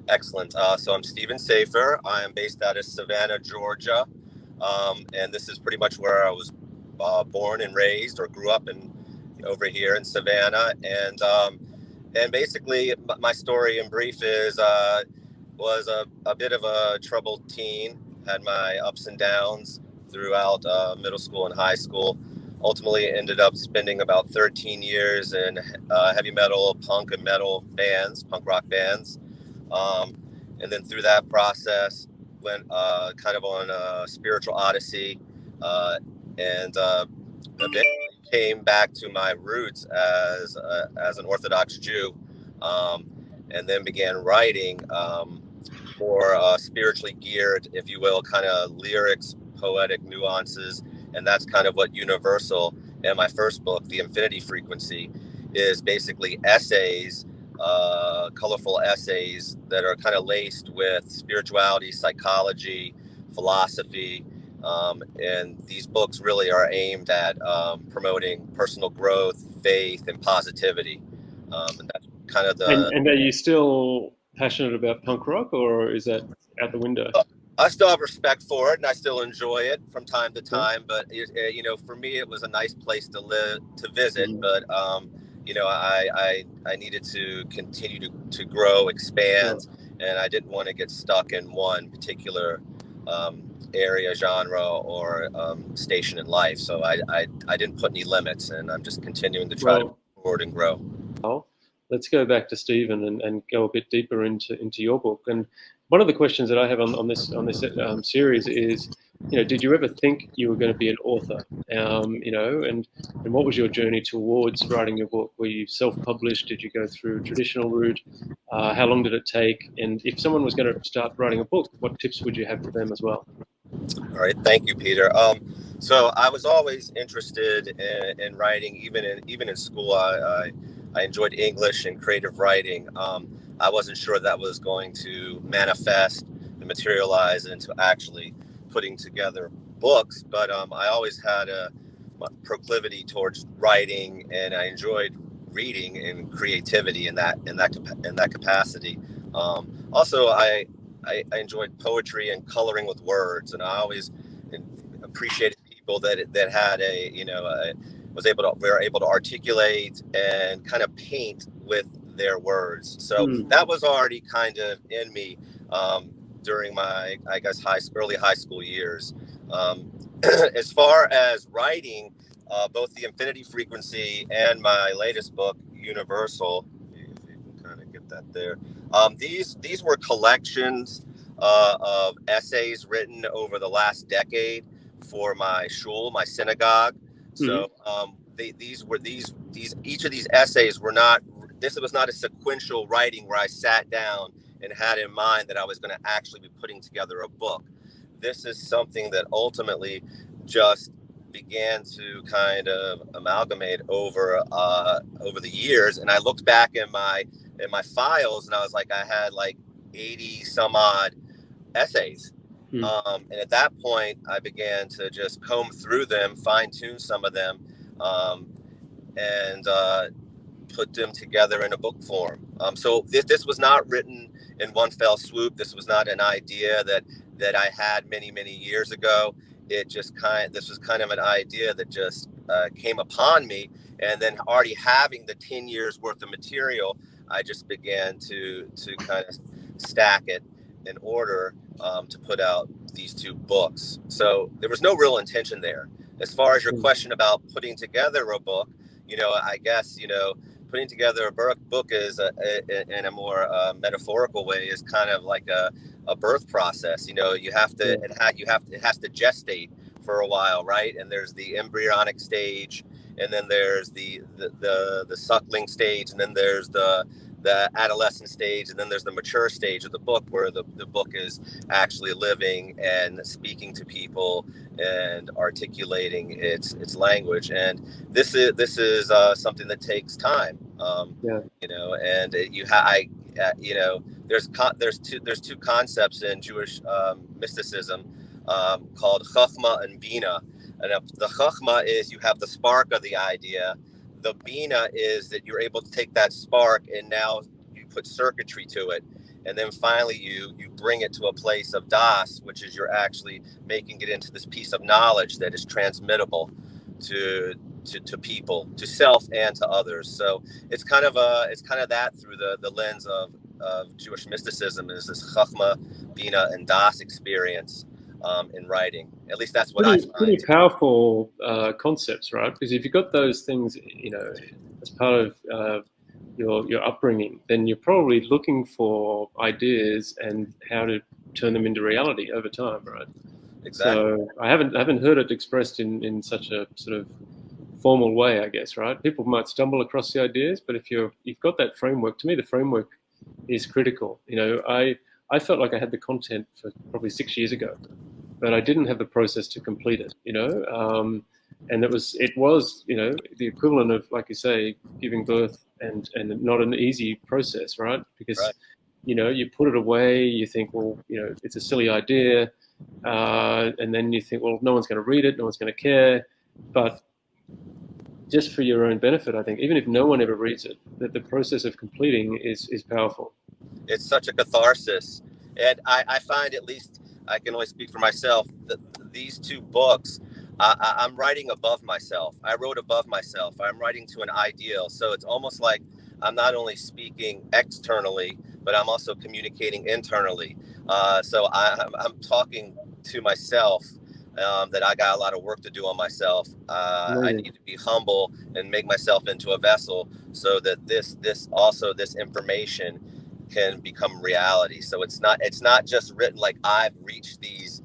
Excellent. So I'm Stephen Safer. I am based out of Savannah, Georgia, and this is pretty much where I was born and raised, or grew up in over here in Savannah. And basically, my story in brief is was a bit of a troubled teen. Had my ups and downs throughout middle school and high school. Ultimately, ended up spending about 13 years in heavy metal, punk and metal bands, punk rock bands. Um, and then through that process, went kind of on a spiritual odyssey, and eventually came back to my roots as an Orthodox Jew, um, and then began writing more spiritually geared, if you will, kind of lyrics, poetic nuances, and that's kind of what Universal and my first book, The Infinity Frequency, is basically essays, colorful essays that are kind of laced with spirituality, psychology, philosophy. And these books really are aimed at promoting personal growth, faith, and positivity. And that's kind of the. And are you still passionate about punk rock, or is that out the window? I still have respect for it, and I still enjoy it from time to Yeah. time. But for me, it was a nice place to live, to visit. Mm. But I needed to continue to grow, Sure. expand, and I didn't want to get stuck in one particular area, genre, or station in life. So I didn't put any limits, and I'm just continuing to try to move Well, forward and grow. let's go back to Stephen and go a bit deeper into your book. And one of the questions that I have on this series is, did you ever think you were going to be an author? And what was your journey towards writing your book? Were you self-published? Did you go through a traditional route? How long did it take? And if someone was going to start writing a book, what tips would you have for them as well? All right, thank you, Peter. So I was always interested in writing, even in school. I enjoyed English and creative writing. I wasn't sure that was going to manifest and materialize into actually putting together books, but I always had a proclivity towards writing, and I enjoyed reading and creativity in that capacity. Also, I enjoyed poetry and coloring with words, and I always appreciated people that had were able to articulate and kind of paint with their words. So Mm. that was already kind of in me during my, I guess, early high school years. Um, as far as writing, both The Infinity Frequency and my latest book, Universal, if you can kind of get that there. These were collections of essays written over the last decade for my shul, my synagogue. Mm. So these each of these essays were not. This was not a sequential writing where I sat down and had in mind that I was going to actually be putting together a book. This is something that ultimately just began to kind of amalgamate over the years, and I looked back in my files, and I was like, I had like 80 some odd essays. Mm. And at that point, I began to just comb through them, fine tune some of them, um, and put them together in a book form. So this was not written in one fell swoop. This was not an idea that I had many years ago. This was kind of an idea that just came upon me, and then already having the 10 years worth of material, I just began to kind of stack it in order to put out these two books. So there was no real intention there. As far as your Mm. question about putting together a book, I guess, putting together a book is in a more metaphorical way is kind of like a birth process. You have to, Yeah. it has to gestate for a while, right? And there's the embryonic stage, and then there's the suckling stage, and then there's the adolescent stage, and then there's the mature stage of the book, where the book is actually living and speaking to people and articulating its language. And this is something that takes time. Yeah. And there's two concepts in Jewish mysticism called chachma and bina. And the chachma is you have the spark of the idea. The bina is that you're able to take that spark and now you put circuitry to it, and then finally you bring it to a place of das, which is you're actually making it into this piece of knowledge that is transmittable to people, to self and to others. So it's kind of that through the lens of Jewish mysticism, is this chachma, bina, and das experience in writing. At least that's what I find. Pretty powerful concepts, right? Because if you've got those things, as part of your upbringing, then you're probably looking for ideas and how to turn them into reality over time, right? Exactly. So I haven't heard it expressed in such a sort of formal way, I guess, right? People might stumble across the ideas, but if you've got that framework, to me, the framework is critical. I felt like I had the content for probably 6 years ago, but I didn't have the process to complete it. And it was the equivalent of, like you say, giving birth, and not an easy process, right? Because Right. You put it away, you think, well, it's a silly idea, and then you think, well, no one's going to read it, no one's going to care, but just for your own benefit, I think, even if no one ever reads it, that the process of completing is powerful. It's such a catharsis. And I find, at least I can only speak for myself, that these two books, I'm writing above myself. I wrote above myself. I'm writing to an ideal. So it's almost like I'm not only speaking externally, but I'm also communicating internally. So I'm talking to myself, that I got a lot of work to do on myself. I need to be humble and make myself into a vessel so that this information can become reality. So it's not just written like I've reached these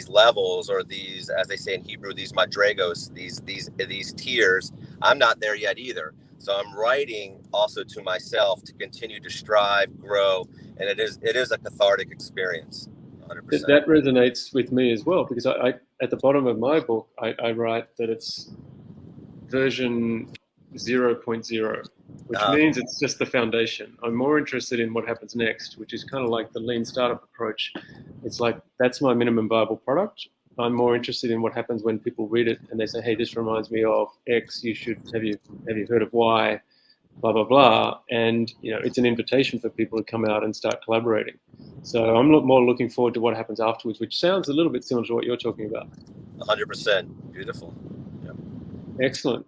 levels, or these, as they say in Hebrew, these madregos, these tiers. I'm not there yet either. So I'm writing also to myself to continue to strive, grow, and it is a cathartic experience. 100%. That resonates with me as well, because I at the bottom of my book, I write that it's version 0.0, which means it's just the foundation. I'm more interested in what happens next, which is kind of like the lean startup approach. It's like, that's my minimum viable product. I'm more interested in what happens when people read it and they say, hey, this reminds me of X, have you heard of Y, blah, blah, blah. And, it's an invitation for people to come out and start collaborating. So I'm more looking forward to what happens afterwards, which sounds a little bit similar to what you're talking about. 100%. Beautiful. Yep. Excellent.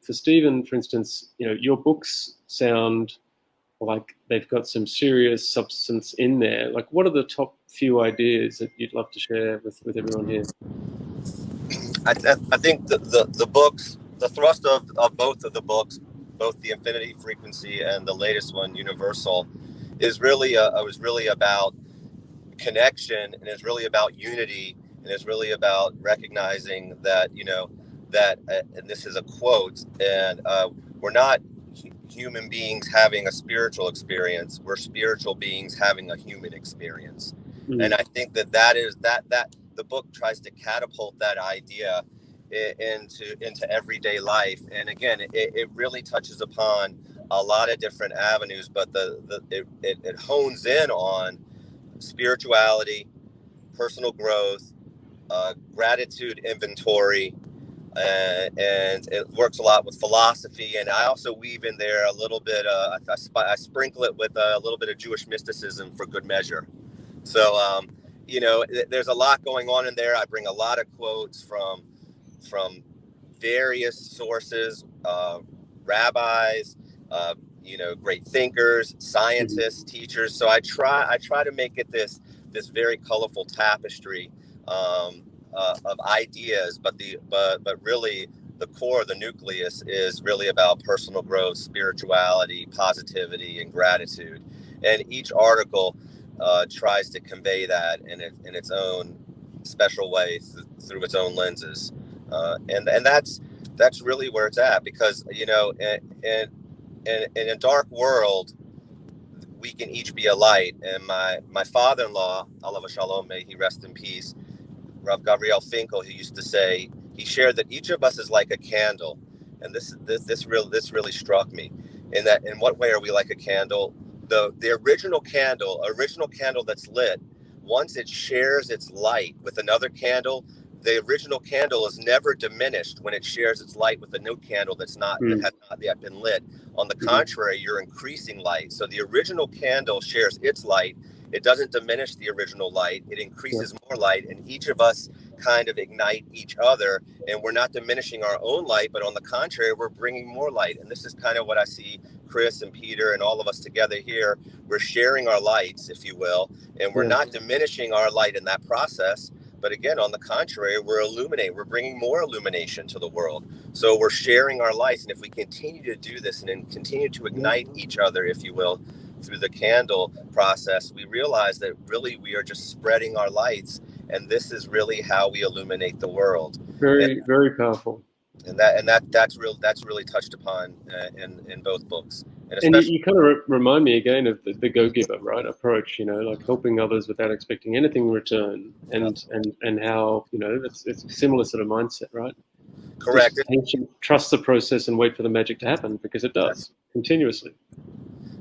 For Stephen, for instance, your books sound like they've got some serious substance in there. Like, what are the top few ideas that you'd love to share with everyone here? I think the books, the thrust of both of the books, both the Infinity Frequency and the latest one, UniverseSoul, is really was really about connection, and it's really about unity, and it's really about recognizing that and this is a quote, and we're not human beings having a spiritual experience, we're spiritual beings having a human experience. And I think that is that the book tries to catapult that idea into everyday life. And again, it really touches upon a lot of different avenues, but it hones in on spirituality, personal growth, gratitude inventory, and it works a lot with philosophy. And I also weave in there a little bit, I sprinkle it with a little bit of Jewish mysticism for good measure. So, there's a lot going on in there. I bring a lot of quotes from various sources, rabbis, great thinkers, scientists, teachers. So I try to make it this very colorful tapestry of ideas, but really the core, the nucleus, is really about personal growth, spirituality, positivity, and gratitude. And each article tries to convey that in its own special way through its own lenses, and that's really where it's at, because in a dark world, we can each be a light. And my father-in-law, alav shalom, may he rest in peace, Rav Gabriel Finkel, he used to say, he shared that each of us is like a candle. And this really struck me, in what way are we like a candle? The original candle that's lit, once it shares its light with another candle, the original candle is never diminished when it shares its light with a new candle that has not yet been lit. On the contrary, you're increasing light. So the original candle shares its light. It doesn't diminish the original light. It increases more light, and each of us kind of ignite each other, and we're not diminishing our own light, but on the contrary, we're bringing more light. And this is kind of what I see Chris and Peter and all of us together here. We're sharing our lights, if you will, and we're not diminishing our light in that process. But again, on the contrary, we're bringing more illumination to the world. So we're sharing our lights. And if we continue to do this and then continue to ignite each other, if you will, through the candle process, we realize that really we are just spreading our lights. And this is really how we illuminate the world. Very powerful. And that's really touched upon in both books. And you kind of remind me again of the go-giver, right, approach, like helping others without expecting anything in return, and how, it's a similar sort of mindset, right? Correct. Trust the process and wait for the magic to happen, because it does continuously.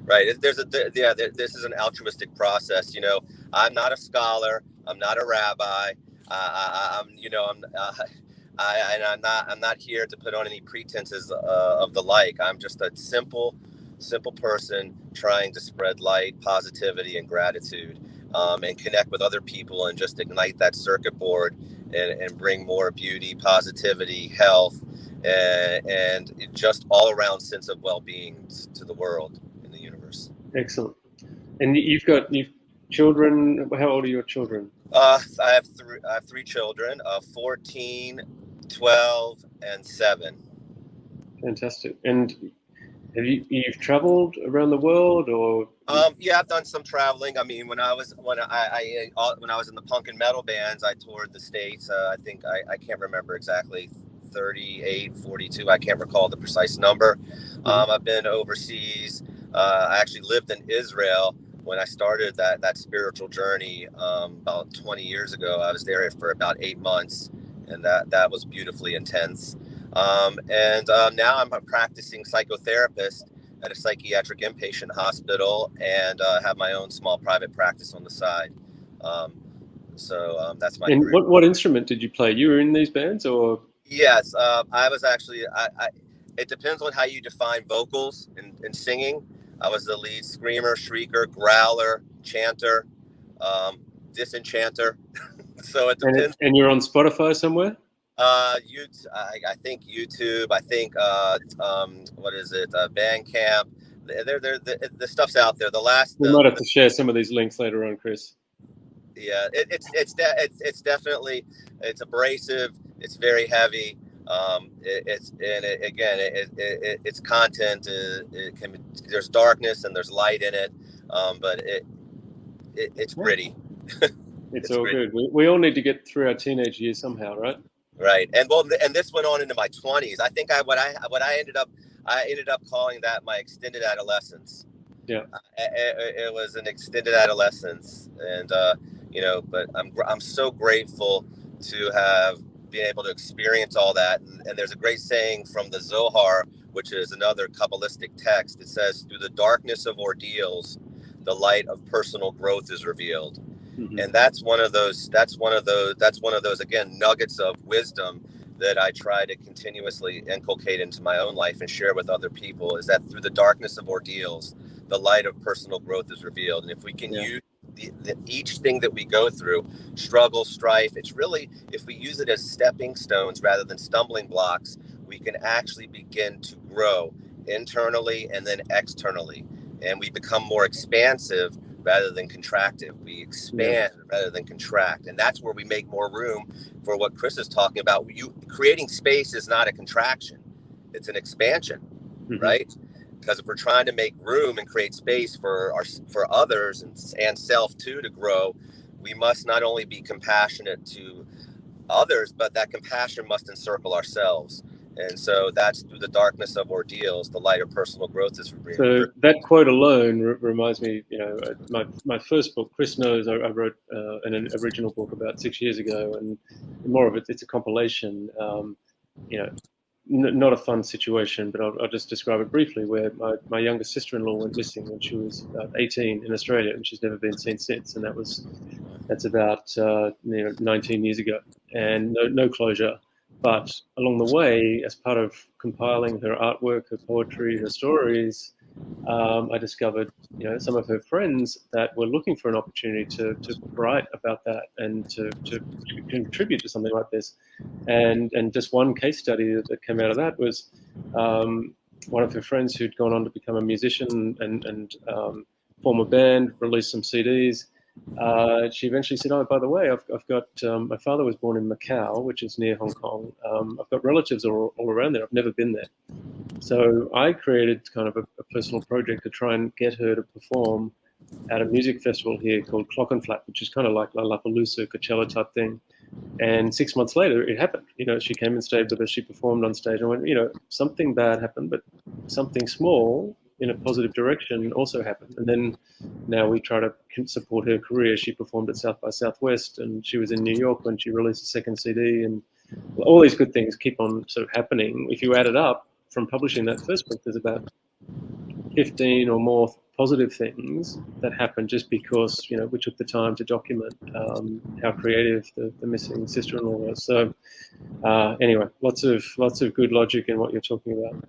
Right. This is an altruistic process. I'm not a scholar. I'm not a rabbi. I'm not here to put on any pretenses of the like. I'm just a simple person trying to spread light, positivity, and gratitude, and connect with other people and just ignite that circuit board and bring more beauty, positivity, health, and just all around sense of well-being to the world in the universe. Excellent. And you've children. How old are your children? I have three children, 14, 12, and 7. Fantastic. And have you've traveled around the world, or? Yeah, I've done some traveling. I mean, when I was in the punk and metal bands, I toured the States. I think I can't remember exactly, 38, 42. I can't recall the precise number. I've been overseas. I actually lived in Israel when I started that spiritual journey about 20 years ago. I was there for about 8 months, and that was beautifully intense. Now I'm a practicing psychotherapist at a psychiatric inpatient hospital, and have my own small private practice on the side. That's my career. And what instrument did you play? You were in these bands, or? Yes, I was actually. It depends on how you define vocals and singing. I was the lead screamer, shrieker, growler, chanter, disenchanter. So it depends. And you're on Spotify somewhere? YouTube, I think YouTube. I think what is it? Bandcamp. The stuff's out there. We might have to share some of these links later on, Chris. Yeah, it's definitely, it's abrasive. It's very heavy. Its content. There's darkness and there's light in it, but it's gritty. It's all gritty. Good. We all need to get through our teenage years somehow, right? Right, and this went on into my 20s. I think I ended up calling that my extended adolescence. Yeah, it was an extended adolescence, and but I'm so grateful to have been able to experience all that. And there's a great saying from the Zohar, which is another Kabbalistic text. It says, "Through the darkness of ordeals, the light of personal growth is revealed." Mm-hmm. And that's one of those again nuggets of wisdom that I try to continuously inculcate into my own life and share with other people, is that through the darkness of ordeals, the light of personal growth is revealed. And if we can use each thing that we go through, struggle, strife, it's really, if we use it as stepping stones rather than stumbling blocks, we can actually begin to grow internally and then externally. And we become more expansive rather than contractive. We expand rather than contract. And that's where we make more room for what Chris is talking about. Creating space is not a contraction. It's an expansion, right? Because if we're trying to make room and create space for others and self too to grow, we must not only be compassionate to others, but that compassion must encircle ourselves. And so that's through the darkness of ordeals, the light of personal growth is revealed. So that quote alone reminds me, my first book, Chris knows, I wrote an original book about 6 years ago, and more of it's a compilation. Not a fun situation, but I'll just describe it briefly, where my youngest sister-in-law went missing when she was 18 in Australia, and she's never been seen since. And that was That's about 19 years ago, and no closure. But along the way, as part of compiling her artwork, her poetry, her stories, I discovered, some of her friends that were looking for an opportunity to write about that and to contribute to something like this. And just one case study that came out of that was one of her friends who'd gone on to become a musician and form a band, release some CDs. She eventually said, "Oh, by the way, I've got my father was born in Macau, which is near Hong Kong. I've got relatives all around there. I've never been there." So I created kind of a personal project to try and get her to perform at a music festival here called Clockenflap, which is kind of like Lollapalooza, Coachella type thing. And 6 months later, it happened. She came and stayed with us. She performed on stage. And went, something bad happened, but something small in a positive direction also happened. And then now we try to support her career. She performed at South by Southwest, and she was in New York when she released a second CD. And all these good things keep on sort of happening. If you add it up from publishing that first book, there's about 15 or more positive things that happened just because we took the time to document how creative the missing sister-in-law was. So anyway, lots of good logic in what you're talking about.